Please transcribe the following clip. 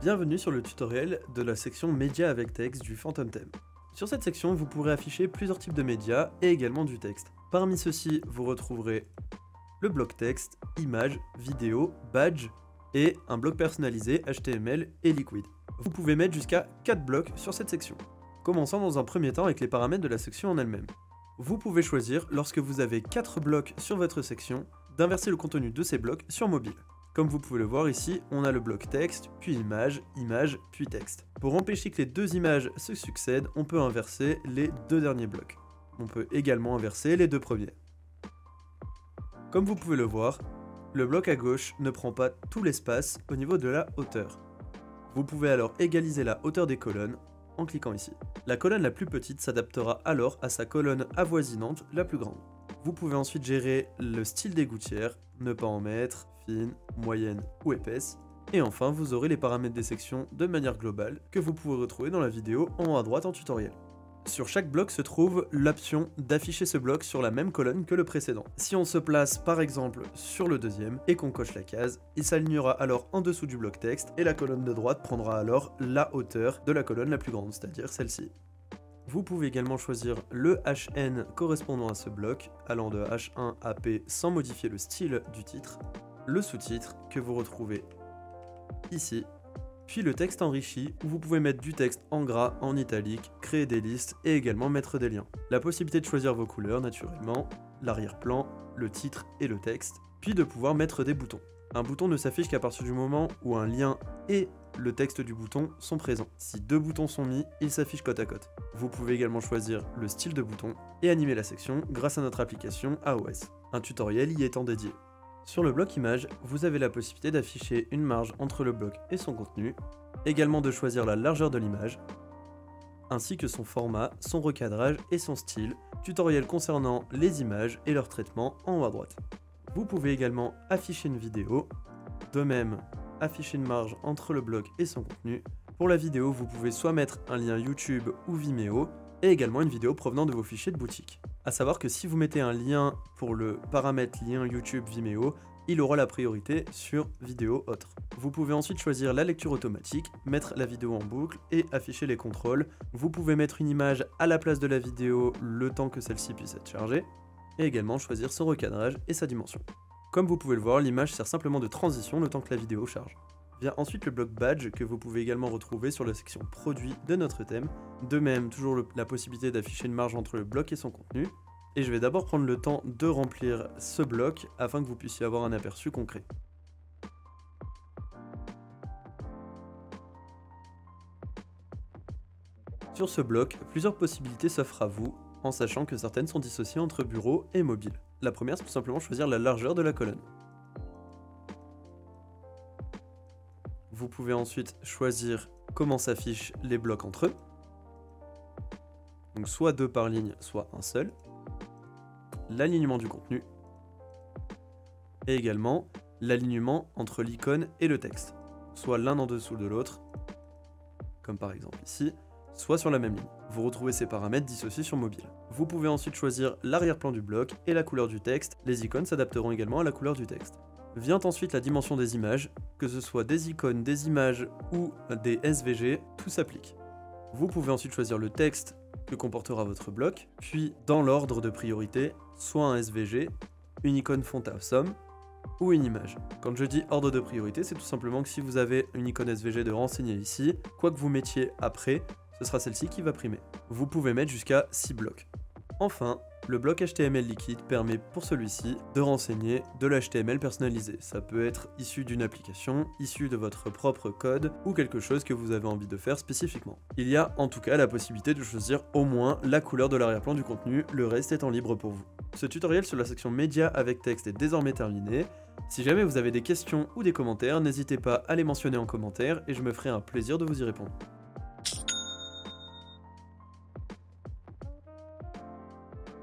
Bienvenue sur le tutoriel de la section médias avec texte du Phantom Theme. Sur cette section, vous pourrez afficher plusieurs types de médias et également du texte. Parmi ceux-ci, vous retrouverez le bloc texte, images, vidéos, badge et un bloc personnalisé HTML et Liquid. Vous pouvez mettre jusqu'à 4 blocs sur cette section. Commençons dans un premier temps avec les paramètres de la section en elle-même. Vous pouvez choisir, lorsque vous avez 4 blocs sur votre section, d'inverser le contenu de ces blocs sur mobile. Comme vous pouvez le voir ici, on a le bloc texte, puis image, image, puis texte. Pour empêcher que les deux images se succèdent, on peut inverser les deux derniers blocs. On peut également inverser les deux premiers. Comme vous pouvez le voir, le bloc à gauche ne prend pas tout l'espace au niveau de la hauteur. Vous pouvez alors égaliser la hauteur des colonnes en cliquant ici. La colonne la plus petite s'adaptera alors à sa colonne avoisinante la plus grande. Vous pouvez ensuite gérer le style des gouttières, ne pas en mettre, fine, moyenne ou épaisse. Et enfin, vous aurez les paramètres des sections de manière globale que vous pouvez retrouver dans la vidéo en haut à droite en tutoriel. Sur chaque bloc se trouve l'option d'afficher ce bloc sur la même colonne que le précédent. Si on se place par exemple sur le deuxième et qu'on coche la case, il s'alignera alors en dessous du bloc texte et la colonne de droite prendra alors la hauteur de la colonne la plus grande, c'est-à-dire celle-ci. Vous pouvez également choisir le HN correspondant à ce bloc, allant de H1 à P sans modifier le style du titre, le sous-titre que vous retrouvez ici, puis le texte enrichi où vous pouvez mettre du texte en gras, en italique, créer des listes et également mettre des liens. La possibilité de choisir vos couleurs naturellement, l'arrière-plan, le titre et le texte, puis de pouvoir mettre des boutons. Un bouton ne s'affiche qu'à partir du moment où un lien et le texte du bouton sont présents. Si deux boutons sont mis, ils s'affichent côte à côte. Vous pouvez également choisir le style de bouton et animer la section grâce à notre application AOS. Un tutoriel y étant dédié. Sur le bloc image, vous avez la possibilité d'afficher une marge entre le bloc et son contenu, également de choisir la largeur de l'image, ainsi que son format, son recadrage et son style, tutoriel concernant les images et leur traitement en haut à droite. Vous pouvez également afficher une vidéo, de même afficher une marge entre le bloc et son contenu. Pour la vidéo, vous pouvez soit mettre un lien YouTube ou Vimeo, et également une vidéo provenant de vos fichiers de boutique. A savoir que si vous mettez un lien pour le paramètre lien YouTube Vimeo, il aura la priorité sur vidéo autre. Vous pouvez ensuite choisir la lecture automatique, mettre la vidéo en boucle et afficher les contrôles. Vous pouvez mettre une image à la place de la vidéo le temps que celle-ci puisse être chargée, et également choisir son recadrage et sa dimension. Comme vous pouvez le voir, l'image sert simplement de transition le temps que la vidéo charge. Vient ensuite le bloc badge que vous pouvez également retrouver sur la section produit de notre thème. De même, toujours la possibilité d'afficher une marge entre le bloc et son contenu. Et je vais d'abord prendre le temps de remplir ce bloc afin que vous puissiez avoir un aperçu concret. Sur ce bloc, plusieurs possibilités s'offrent à vous, en sachant que certaines sont dissociées entre bureau et mobile. La première, c'est tout simplement choisir la largeur de la colonne. Vous pouvez ensuite choisir comment s'affichent les blocs entre eux. Donc soit 2 par ligne, soit un seul. L'alignement du contenu. Et également l'alignement entre l'icône et le texte. Soit l'un en dessous de l'autre, comme par exemple ici, soit sur la même ligne. Vous retrouvez ces paramètres dissociés sur mobile. Vous pouvez ensuite choisir l'arrière-plan du bloc et la couleur du texte. Les icônes s'adapteront également à la couleur du texte. Vient ensuite la dimension des images, que ce soit des icônes, des images ou des SVG, tout s'applique. Vous pouvez ensuite choisir le texte que comportera votre bloc, puis dans l'ordre de priorité, soit un SVG, une icône font awesome ou une image. Quand je dis ordre de priorité, c'est tout simplement que si vous avez une icône SVG de renseigner ici, quoi que vous mettiez après, ce sera celle-ci qui va primer. Vous pouvez mettre jusqu'à 6 blocs. Enfin, le bloc HTML liquide permet pour celui-ci de renseigner de l'HTML personnalisé. Ça peut être issu d'une application, issu de votre propre code ou quelque chose que vous avez envie de faire spécifiquement. Il y a en tout cas la possibilité de choisir au moins la couleur de l'arrière-plan du contenu, le reste étant libre pour vous. Ce tutoriel sur la section médias avec texte est désormais terminé. Si jamais vous avez des questions ou des commentaires, n'hésitez pas à les mentionner en commentaire et je me ferai un plaisir de vous y répondre.